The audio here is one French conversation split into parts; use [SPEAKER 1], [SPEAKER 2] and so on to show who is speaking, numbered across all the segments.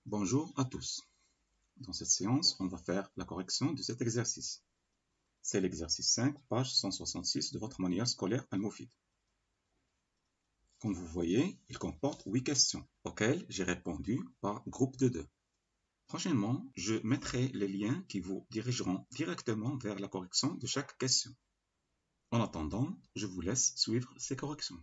[SPEAKER 1] Bonjour à tous. Dans cette séance, on va faire la correction de cet exercice. C'est l'exercice 5, page 166 de votre manuel scolaire Al-Moufid. Comme vous voyez, il comporte 8 questions auxquelles j'ai répondu par groupe de 2. Prochainement, je mettrai les liens qui vous dirigeront directement vers la correction de chaque question. En attendant, je vous laisse suivre ces corrections.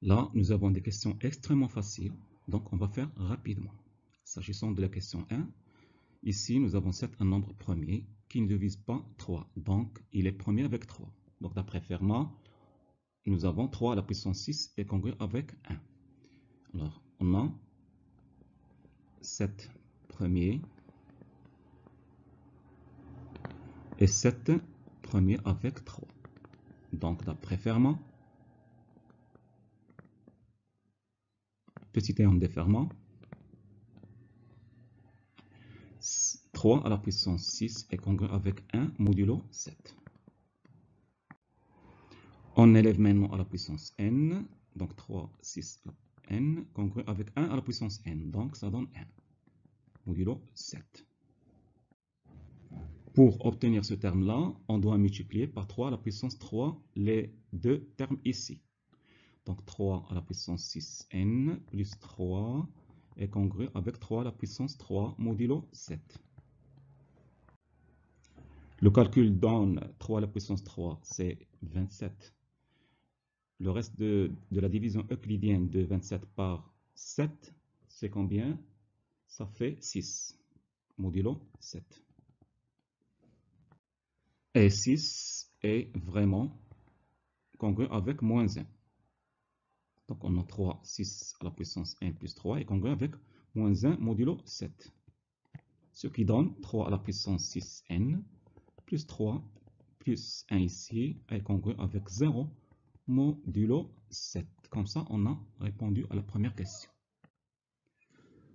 [SPEAKER 1] Là, nous avons des questions extrêmement faciles, donc on va faire rapidement. S'agissant de la question 1, ici nous avons 7 un nombre premier qui ne divise pas 3, donc il est premier avec 3. Donc d'après Fermat, nous avons 3 à la puissance 6 est congru avec 1. Alors on a 7 premiers et 7 premiers avec 3. Donc d'après Fermat, petit terme de Fermat, 3 à la puissance 6 est congru avec 1 modulo 7. On élève maintenant à la puissance n, donc 3, 6, n, congru avec 1 à la puissance n, donc ça donne 1, modulo 7. Pour obtenir ce terme-là, on doit multiplier par 3 à la puissance 3 les deux termes ici. Donc 3 à la puissance 6n plus 3 est congru avec 3 à la puissance 3 modulo 7. Le calcul donne 3 à la puissance 3, c'est 27. Le reste de la division euclidienne de 27 par 7, c'est combien? Ça fait 6, modulo 7. Et 6 est vraiment congru avec moins 1. Donc on a 3, 6 à la puissance n plus 3 est congru avec moins 1 modulo 7. Ce qui donne 3 à la puissance 6n plus 3 plus 1 ici est congru avec 0 modulo 7. Comme ça, on a répondu à la première question.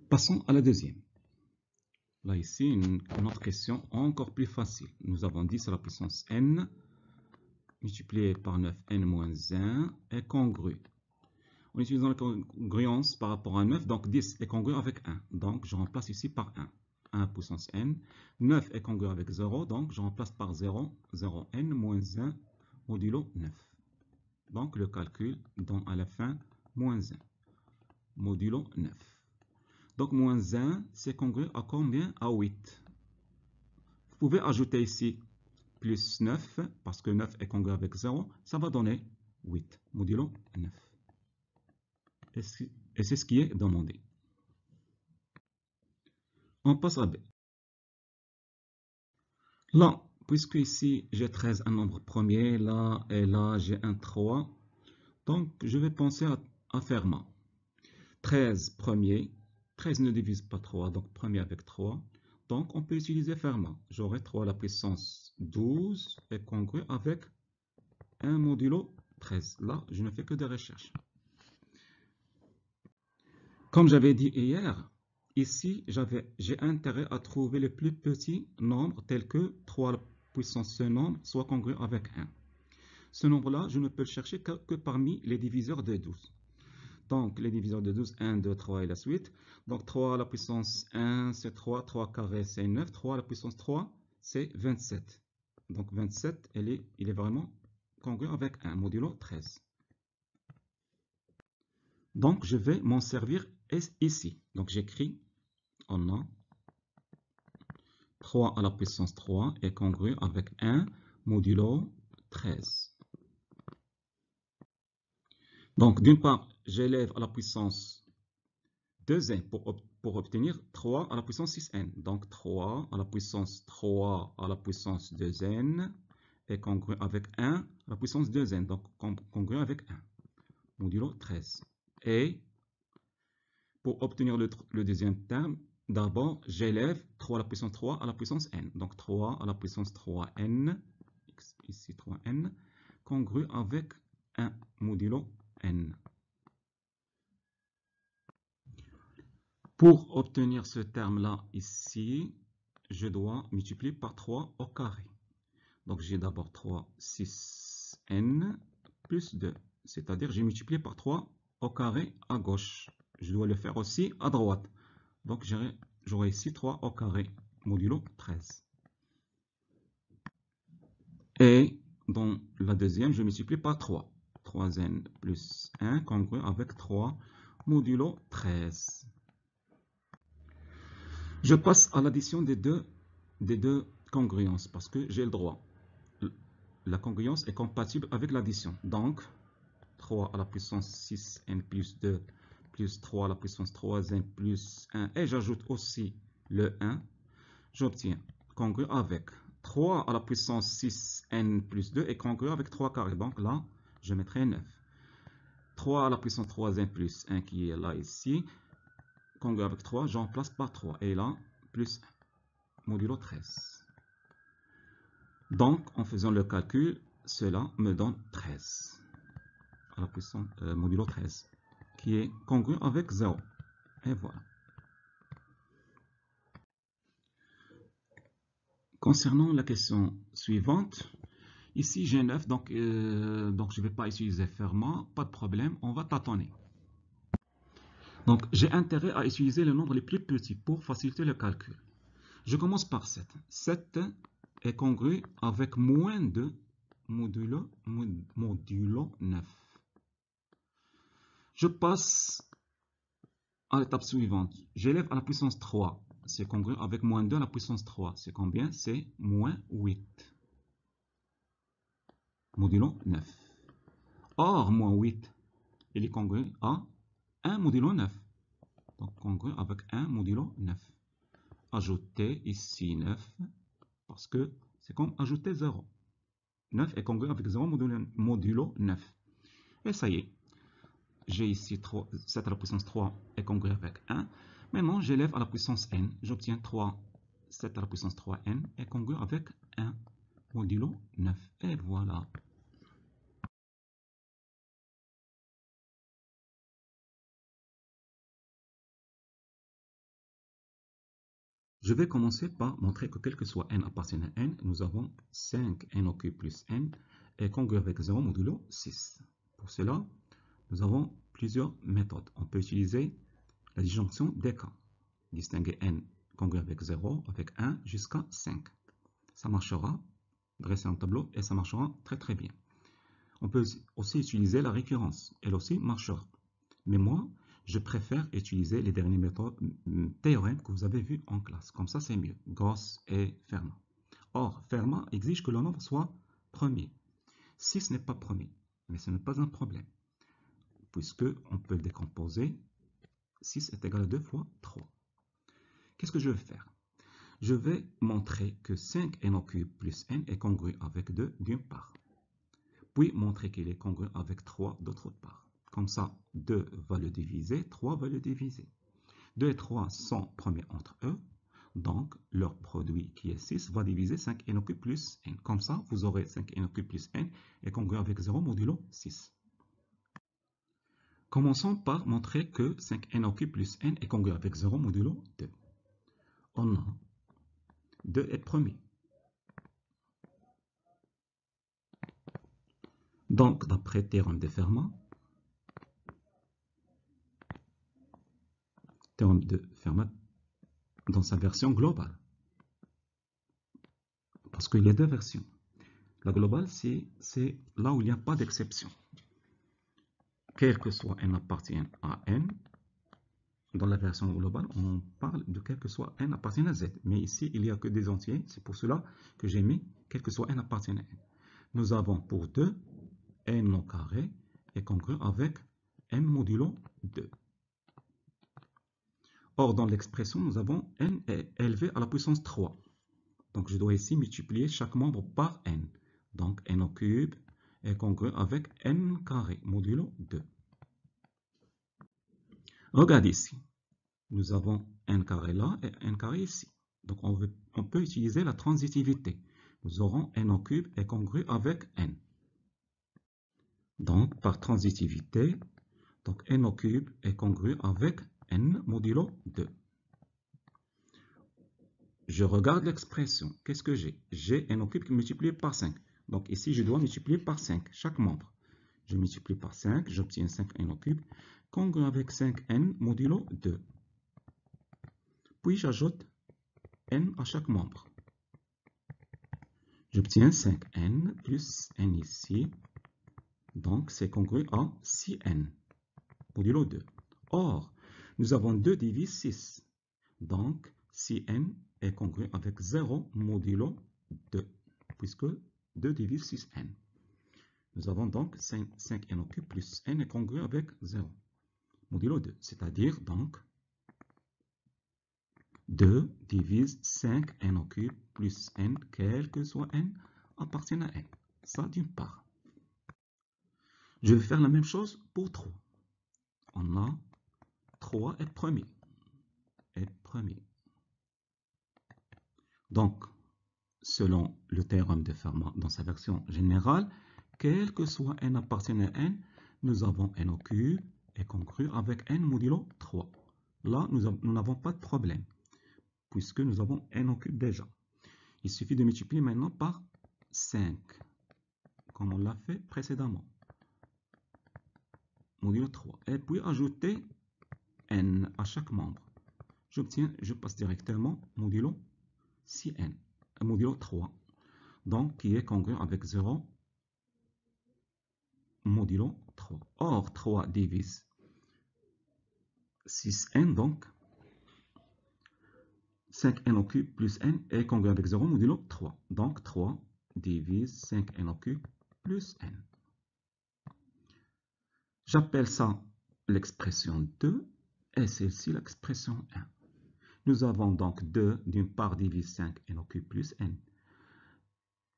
[SPEAKER 1] Passons à la deuxième. Là, ici, une autre question encore plus facile. Nous avons 10 à la puissance n multiplié par 9n moins 1 est congru. En utilisant la congruence par rapport à 9, donc 10 est congru avec 1. Donc, je remplace ici par 1. 1 à puissance n. 9 est congru avec 0, donc je remplace par 0. 0n moins 1 modulo 9. Donc, le calcul donne à la fin moins 1 modulo 9. Donc, moins 1, c'est congru à combien? À 8. Vous pouvez ajouter ici plus 9, parce que 9 est congru avec 0, ça va donner 8 modulo 9. Et c'est ce qui est demandé. On passe à B. Là, puisque ici j'ai 13, un nombre premier, là et là j'ai un 3, donc je vais penser à Fermat. 13 premier, 13 ne divise pas 3, donc premier avec 3. Donc on peut utiliser Fermat. J'aurai 3 à la puissance 12 est congru avec 1 modulo 13. Là, je ne fais que des recherches. Comme j'avais dit hier, ici, j'ai intérêt à trouver les plus petits nombres tels que 3 à la puissance ce nombre soit congru avec 1. Ce nombre-là, je ne peux le chercher que parmi les diviseurs de 12. Donc, les diviseurs de 12, 1, 2, 3 et la suite. Donc, 3 à la puissance 1, c'est 3. 3 carré, c'est 9. 3 à la puissance 3, c'est 27. Donc, 27, il est vraiment congru avec 1, modulo 13. Donc, je vais m'en servir ici. Donc, j'écris, on a 3 à la puissance 3 est congru avec 1 modulo 13. Donc, d'une part, j'élève à la puissance 2n pour obtenir 3 à la puissance 6n. Donc, 3 à la puissance 3 à la puissance 2n est congru avec 1 à la puissance 2n. Donc, congru avec 1 modulo 13. Et pour obtenir le deuxième terme, d'abord, j'élève 3 à la puissance 3 à la puissance n. Donc, 3 à la puissance 3n, ici 3n, congru avec 1 modulo n. Pour obtenir ce terme-là ici, je dois multiplier par 3 au carré. Donc j'ai d'abord 3, 6n plus 2. C'est-à-dire j'ai multiplié par 3 au carré à gauche. Je dois le faire aussi à droite. Donc j'aurai ici 3 au carré modulo 13. Et dans la deuxième, je multiplie par 3. 3n plus 1 congru avec 3 modulo 13. Je passe à l'addition des deux congruences parce que j'ai le droit. La congruence est compatible avec l'addition. Donc, 3 à la puissance 6n plus 2 plus 3 à la puissance 3n plus 1. Et j'ajoute aussi le 1. J'obtiens congru avec 3 à la puissance 6n plus 2 est congru avec 3 carrés. Donc là, je mettrai 9. 3 à la puissance 3n plus 1 qui est là ici. Congru avec 3, j'en remplace par 3. Et là, plus 1, modulo 13. Donc, en faisant le calcul, cela me donne 13 à la puissance modulo 13, qui est congru avec 0. Et voilà. Concernant la question suivante, ici j'ai 9, donc je ne vais pas utiliser Fermat, pas de problème, on va tâtonner. Donc j'ai intérêt à utiliser le nombre les plus petits pour faciliter le calcul. Je commence par 7. 7 est congru avec moins 2 modulo 9. Je passe à l'étape suivante. J'élève à la puissance 3. C'est congru avec moins 2 à la puissance 3. C'est combien? C'est moins 8. Modulo 9. Or, moins 8, il est congru à 1 modulo 9. Donc, congru avec 1 modulo 9. Ajouter ici 9, parce que c'est comme ajouter 0. 9 est congru avec 0 modulo 9. Et ça y est. J'ai ici 3, 7 à la puissance 3 est congru avec 1. Maintenant, j'élève à la puissance n. J'obtiens 3, 7 à la puissance 3n est congru avec 1 modulo 9. Et voilà. Je vais commencer par montrer que quel que soit n appartient à n, nous avons 5n au cube plus n est congru avec 0 modulo 6. Pour cela, nous avons plusieurs méthodes. On peut utiliser la disjonction des cas. Distinguer n congru avec 0, avec 1 jusqu'à 5. Ça marchera, dresser un tableau et ça marchera très très bien. On peut aussi utiliser la récurrence, elle aussi marchera. Mais moi, je préfère utiliser les derniers théorèmes que vous avez vus en classe. Comme ça, c'est mieux. Gauss et Fermat. Or, Fermat exige que le nombre soit premier. 6 n'est pas premier, mais ce n'est pas un problème, puisque on peut le décomposer. 6 est égal à 2 fois 3. Qu'est-ce que je vais faire? Je vais montrer que 5n au cube plus n est congru avec 2 d'une part. Puis montrer qu'il est congru avec 3 d'autre part. Comme ça, 2 va le diviser, 3 va le diviser. 2 et 3 sont premiers entre eux. Donc, leur produit qui est 6 va diviser 5n au cube plus n. Comme ça, vous aurez 5n au cube plus n est congru avec 0 modulo 6. Commençons par montrer que 5n au cube plus n est congru avec 0 modulo 2. On a 2 est premier. Donc, d'après théorème de Fermat, dans sa version globale, parce qu'il y a deux versions. La globale, c'est là où il n'y a pas d'exception. Quel que soit n appartient à n, dans la version globale, on parle de quel que soit n appartient à z. Mais ici, il n'y a que des entiers. C'est pour cela que j'ai mis quel que soit n appartient à n. Nous avons pour 2, n au carré est congru avec n modulo 2. Or, dans l'expression, nous avons n est élevé à la puissance 3. Donc, je dois ici multiplier chaque membre par n. Donc, n au cube est congru avec n carré modulo 2. Regarde ici. Nous avons n carré là et n carré ici. Donc, on peut utiliser la transitivité. Nous aurons n au cube est congru avec n. Donc, par transitivité, donc n au cube est congru avec n modulo 2. je regarde l'expression. Qu'est-ce que j'ai? J'ai n au cube multiplié par 5. Donc ici, je dois multiplier par 5 chaque membre. Je multiplie par 5, j'obtiens 5n au cube, congru avec 5n modulo 2. Puis j'ajoute n à chaque membre. J'obtiens 5n plus n ici. Donc c'est congru à 6n modulo 2. Or, nous avons 2 divise 6. Donc 6n est congru avec 0 modulo 2, puisque 2 divise 6n. Nous avons donc 5n au cube plus n est congru avec 0 modulo 2, c'est-à-dire donc 2 divise 5n au cube plus n, quel que soit n, appartient à n. Ça d'une part. Je vais faire la même chose pour 3. On a 3 est premier. Donc, selon le théorème de Fermat dans sa version générale, quel que soit n appartient à n, nous avons n au cube est congru avec n modulo 3. Là, nous n'avons pas de problème, puisque nous avons n au cube déjà. Il suffit de multiplier maintenant par 5, comme on l'a fait précédemment. Modulo 3. Et puis ajouter n à chaque membre. Je passe directement modulo 6n, modulo 3. Donc, qui est congru avec 0 modulo 3. Or, 3 divise 6n, donc 5n au cube plus n est congru avec 0 modulo 3. Donc, 3 divise 5n au cube plus n. J'appelle ça l'expression 2 et celle-ci l'expression 1. Nous avons donc 2 d'une part divise 5n au cube plus n.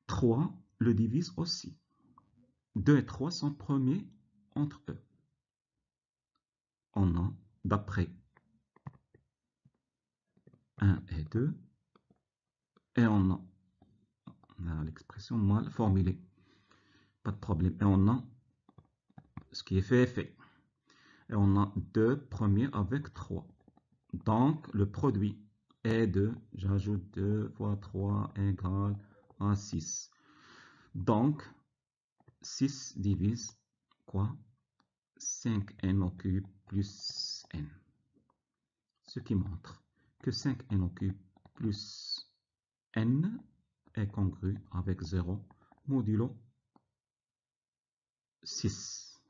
[SPEAKER 1] 3 le divise aussi. 2 et 3 sont premiers entre eux. On a, d'après 1 et 2, et on a l'expression mal formulée. Pas de problème. Et on a ce qui est fait est fait. Et on a 2 premiers avec 3. Donc, le produit est 2. J'ajoute 2 fois 3 égale à 6. Donc, 6 divise quoi? 5n au cube plus n. Ce qui montre que 5n au cube plus n est congru avec 0 modulo 6.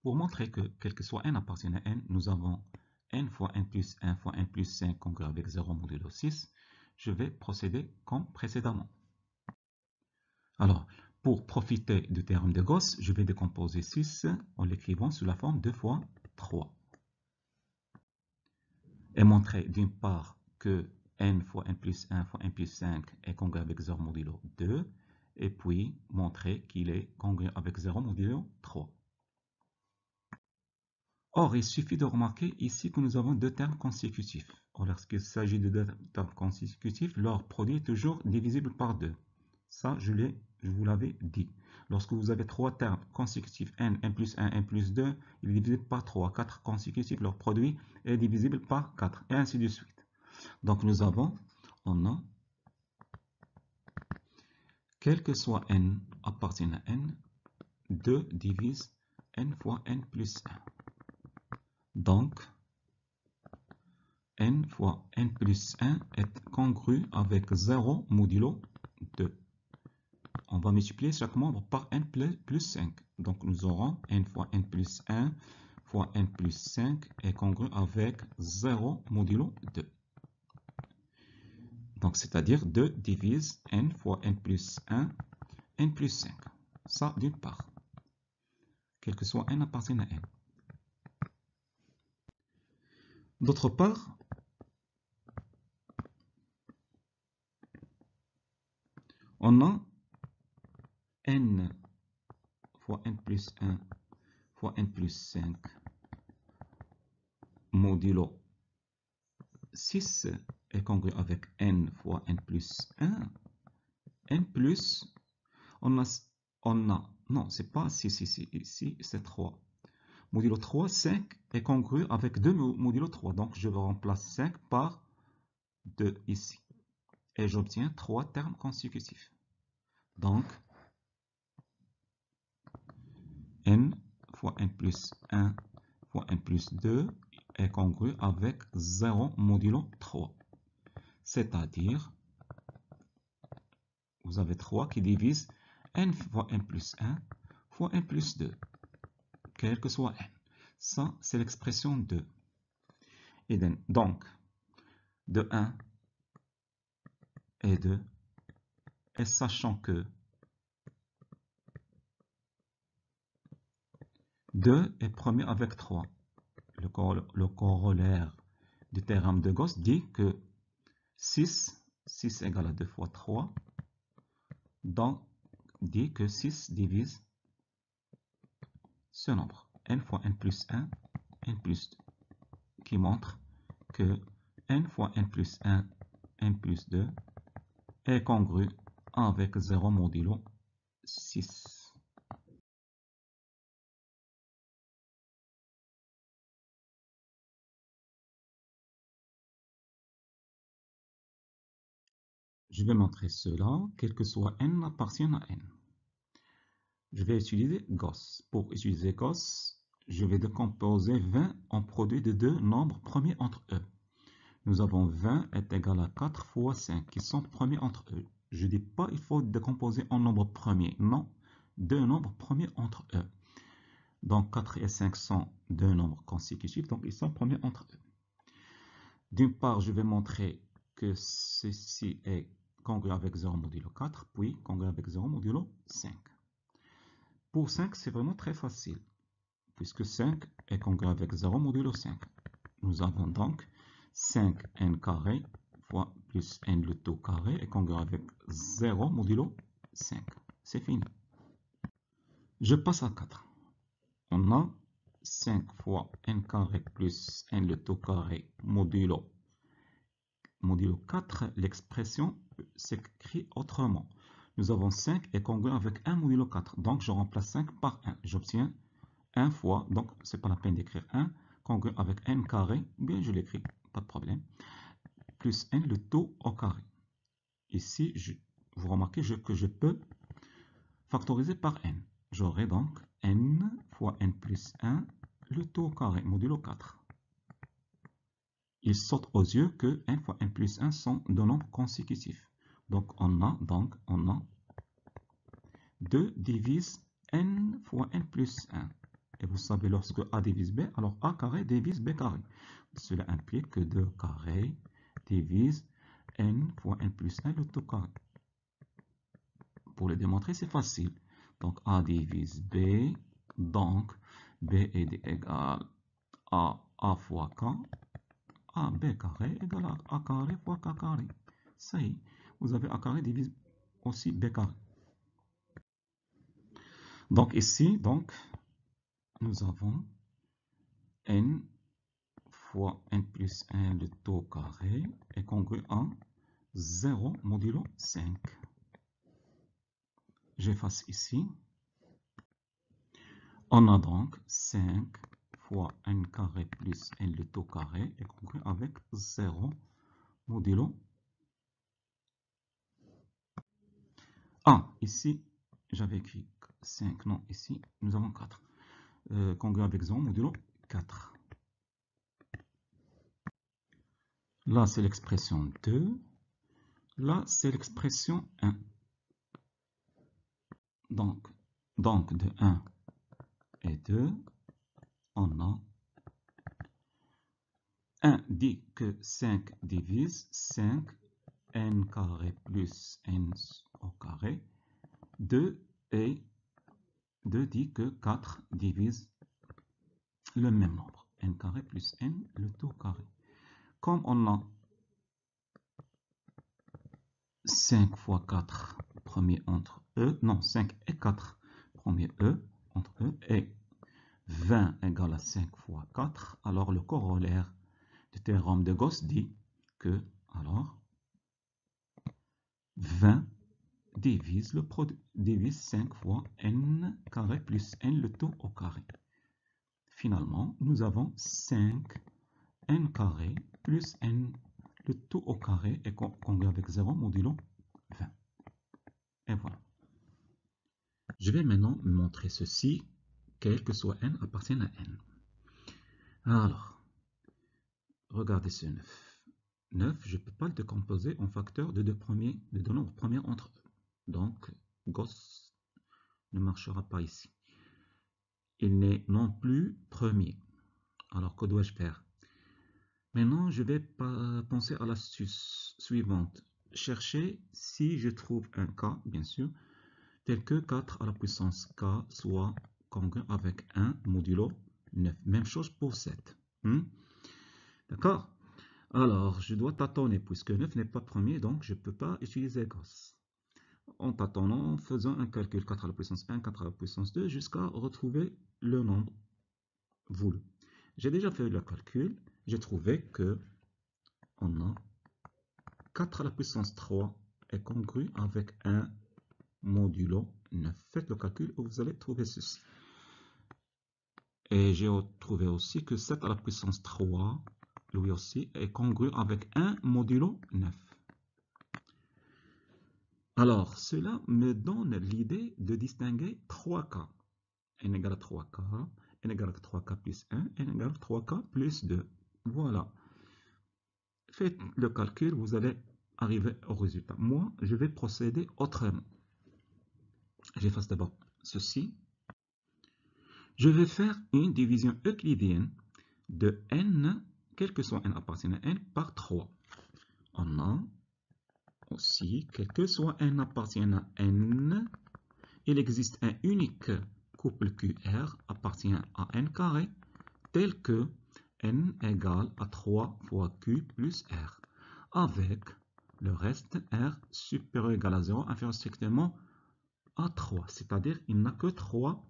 [SPEAKER 1] Pour montrer que quel que soit n appartient à n, nous avons n fois n plus 1 fois n plus 5 congru avec 0 modulo 6. Je vais procéder comme précédemment. Alors, pour profiter du théorème de Gauss, je vais décomposer 6 en l'écrivant sous la forme 2 fois 3. Et montrer d'une part que n fois n plus 1 fois n plus 5 est congru avec 0 modulo 2, et puis montrer qu'il est congru avec 0 modulo 3. Or, il suffit de remarquer ici que nous avons deux termes consécutifs. Or, lorsqu'il s'agit de deux termes consécutifs, leur produit est toujours divisible par 2. Ça, je vous l'avais dit. Lorsque vous avez trois termes consécutifs, n plus 1, n plus 2, il est divisible par 3. 4 consécutifs, leur produit est divisible par 4, et ainsi de suite. Donc, on a, quel que soit n appartient à n, 2 divise n fois n plus 1. Donc, n fois n plus 1 est congru avec 0 modulo 2. On va multiplier chaque membre par n plus 5. Donc, nous aurons n fois n plus 1 fois n plus 5 est congru avec 0 modulo 2. Donc, c'est-à-dire 2 divise n fois n plus 1, n plus 5. Ça, d'une part. Quel que soit n appartient à n. D'autre part, on a n fois n plus 1 fois n plus 5 modulo 6 est congru avec n fois n plus 1. n plus, non, c'est pas 6 ici c'est 3. Modulo 3, 5 est congru avec 2 modulo 3. Donc, je vais remplacer 5 par 2 ici. et j'obtiens 3 termes consécutifs. Donc, n fois n plus 1 fois n plus 2 est congru avec 0 modulo 3. C'est-à-dire, vous avez 3 qui divise n fois n plus 1 fois n plus 2, quel que soit n. Ça, c'est l'expression 2. Et donc, de 1 et 2, et sachant que 2 est premier avec 3, le corollaire du théorème de Gauss dit que 6 égale à 2 fois 3, donc dit que 6 divise ce nombre, n fois n plus 1, n plus 2, qui montre que n fois n plus 1, n plus 2 est congru avec 0 modulo 6. Je vais montrer cela, quel que soit n appartient à n. Je vais utiliser Gauss. Pour utiliser Gauss, je vais décomposer 20 en produit de deux nombres premiers entre eux. Nous avons 20 est égal à 4 fois 5 qui sont premiers entre eux. Je ne dis pas il faut décomposer en nombres premiers. Non, deux nombres premiers entre eux. Donc 4 et 5 sont deux nombres consécutifs, donc ils sont premiers entre eux. D'une part, je vais montrer que ceci est congru avec 0 modulo 4, puis congru avec 0 modulo 5. Pour 5, c'est vraiment très facile, puisque 5 est congru avec 0 modulo 5. Nous avons donc 5n carré fois plus n le tout carré est congru avec 0 modulo 5. C'est fini. Je passe à 4. On a 5 fois n carré plus n le tout carré modulo 4. L'expression s'écrit autrement. Nous avons 5 est congru avec 1 modulo 4. Donc, je remplace 5 par 1. J'obtiens 1 fois, donc c'est pas la peine d'écrire 1, congru avec n carré, bien je l'écris, pas de problème, plus n le tout au carré. Ici, vous remarquez que je peux factoriser par n. J'aurai donc n fois n plus 1, le tout au carré, modulo 4. Il saute aux yeux que n fois n plus 1 sont deux nombres consécutifs. Donc on a 2 divise n fois n plus 1. Et vous savez, lorsque a divise b, alors a carré divise b carré. Cela implique que 2 carré divise n fois n plus 1 le tout carré. Pour le démontrer, c'est facile. Donc a divise b, donc b est égal à a fois k. A b carré égale à a carré fois k carré. Ça y est, vous avez a carré divise aussi b carré. Donc ici, nous avons n fois n plus 1 le tout carré est congru à 0 modulo 5. J'efface ici. On a donc 5 fois n carré plus n le tout carré est congru avec 0 modulo. Ah, ici, j'avais écrit 5. Non, ici, nous avons 4. Congru avec 0 modulo 4. Là, c'est l'expression 2. Là, c'est l'expression 1. Donc, de 1 et 2, on a 1 dit que 5 divise 5 n carré plus n au carré. 2 dit que 4 divise le même nombre, n carré plus n le tout carré. Comme on a 5 fois 4 premier entre eux, non, 5 et 4 premier entre eux, et 20 égale à 5 fois 4, alors le corollaire du théorème de Gauss dit que, alors, 20 divise 5 fois n carré plus n le tout au carré. Finalement, nous avons 5 n carré plus n le tout au carré est congrue avec 0 modulo 20. Et voilà. Je vais maintenant montrer ceci, quel que soit n appartient à n. Alors, regardez ce 9. 9, je ne peux pas le décomposer en facteur de deux nombres premiers entre eux. Donc, Gauss ne marchera pas ici. Il n'est non plus premier. Alors, que dois-je faire? Maintenant, je vais penser à l'astuce suivante. Chercher si je trouve un cas, bien sûr, tel que 4 à la puissance k soit congru avec 1 modulo 9. Même chose pour 7. D'accord? Alors, je dois tâtonner puisque 9 n'est pas premier, donc je ne peux pas utiliser Gauss. En tâtonnant, en faisant un calcul 4 à la puissance 1, 4 à la puissance 2, jusqu'à retrouver le nombre voulu. J'ai déjà fait le calcul, j'ai trouvé que on a 4 à la puissance 3 est congru avec 1 modulo 9. Faites le calcul et vous allez trouver ceci. Et j'ai trouvé aussi que 7 à la puissance 3, lui aussi, est congru avec 1 modulo 9. Alors, cela me donne l'idée de distinguer 3 cas. n égale à 3k, n égale à 3k plus 1, n égale à 3k plus 2. Voilà. Faites le calcul, vous allez arriver au résultat. Moi, je vais procéder autrement. J'efface d'abord ceci. Je vais faire une division euclidienne de n, quel que soit n appartient à n, par 3. On a aussi, quel que soit n appartient à n, il existe un unique couple QR appartient à n carré, tel que n égale à 3 fois q plus r, avec le reste r supérieur ou égal à 0, inférieur strictement à 3. C'est-à-dire il n'a que 3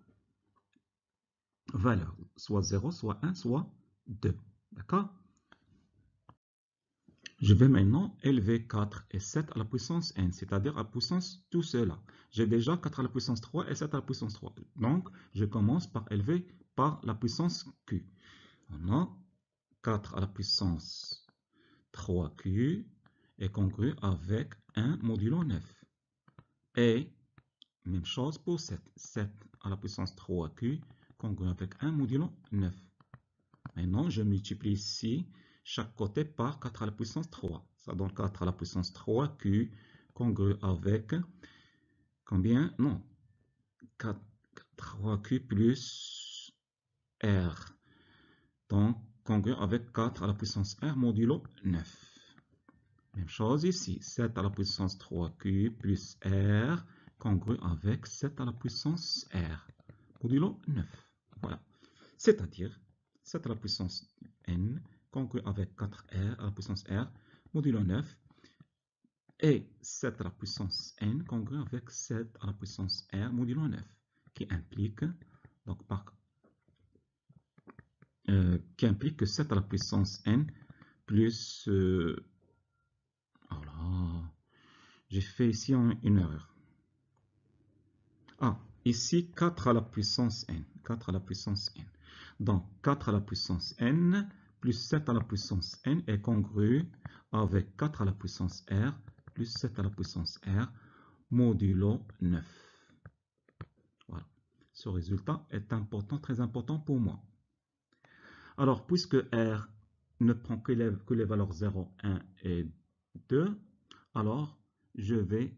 [SPEAKER 1] valeurs, soit 0, soit 1, soit 2. D'accord? Je vais maintenant élever 4 et 7 à la puissance n, c'est-à-dire à la puissance tout cela. J'ai déjà 4 à la puissance 3 et 7 à la puissance 3. Donc, je commence par élever par la puissance q. On a 4 à la puissance 3q est congru avec 1 modulo 9. Et même chose pour 7. 7 à la puissance 3q congru avec 1 modulo 9. Maintenant, je multiplie ici chaque côté par 4 à la puissance 3. Ça donne 4 à la puissance 3q congru avec combien? Non. 3q plus r. Donc, congru avec 4 à la puissance r modulo 9. Même chose ici. 7 à la puissance 3q plus r congru avec 7 à la puissance r modulo 9. Voilà. C'est-à-dire 7 à la puissance n congru avec 4r à la puissance r modulo 9 et 7 à la puissance n congru avec 7 à la puissance r modulo 9 qui implique donc que 7 à la puissance n plus voilà, j'ai fait ici une erreur. Ici 4 à la puissance n, 4 à la puissance n. Donc 4 à la puissance n plus 7 à la puissance n est congru avec 4 à la puissance r plus 7 à la puissance r modulo 9. Voilà. Ce résultat est important, très important pour moi. Alors, puisque r ne prend que les valeurs 0, 1 et 2, alors je vais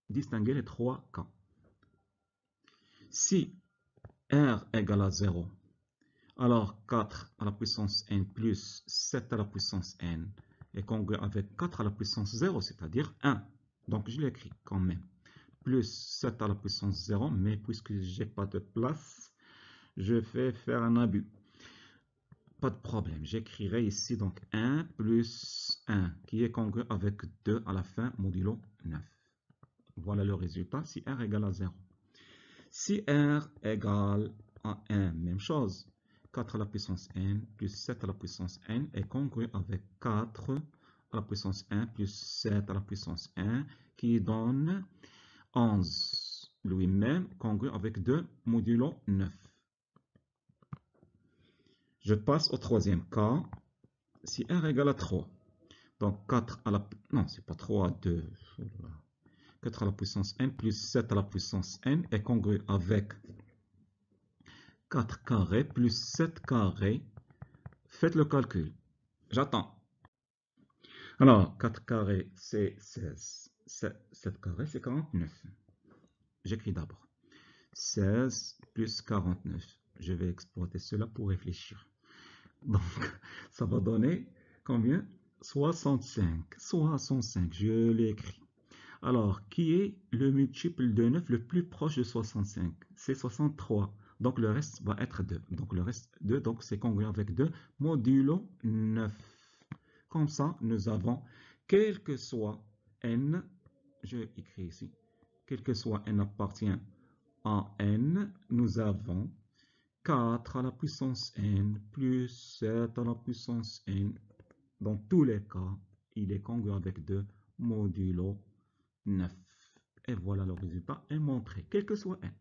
[SPEAKER 1] distinguer les 3 cas. Si r égale à 0, alors 4 à la puissance n plus 7 à la puissance n est congru avec 4 à la puissance 0, c'est-à-dire 1. Donc je l'écris quand même. Plus 7 à la puissance 0, mais puisque je n'ai pas de place, je vais faire un abus. Pas de problème, j'écrirai ici donc 1 plus 1, qui est congru avec 2 à la fin, modulo 9. Voilà le résultat, si r égale à 0. Si r égale à 1, même chose. 4 à la puissance n plus 7 à la puissance n est congru avec 4 à la puissance 1 plus 7 à la puissance 1, qui donne 11. Lui-même congru avec 2 modulo 9. Je passe au troisième cas. Si r égale à 3, Donc 4 à la... Non, c'est pas 3, 2. 4 à la puissance n plus 7 à la puissance n est congru avec 4 carrés plus 7 carrés. Faites le calcul. J'attends. Alors, 4 carrés, c'est 16. 7 carrés, c'est 49. J'écris d'abord. 16 plus 49. Je vais exploiter cela pour réfléchir. Donc, ça va donner combien? 65. 65, je l'ai écrit. Alors, qui est le multiple de 9 le plus proche de 65? C'est 63. Donc, le reste va être 2. Donc, le reste 2, donc c'est congruent avec 2 modulo 9. Comme ça, nous avons, quel que soit n, je écris ici, quel que soit n appartient à n, nous avons 4 à la puissance n plus 7 à la puissance n. Dans tous les cas, il est congruent avec 2 modulo 9. Et voilà, le résultat est montré, quel que soit n.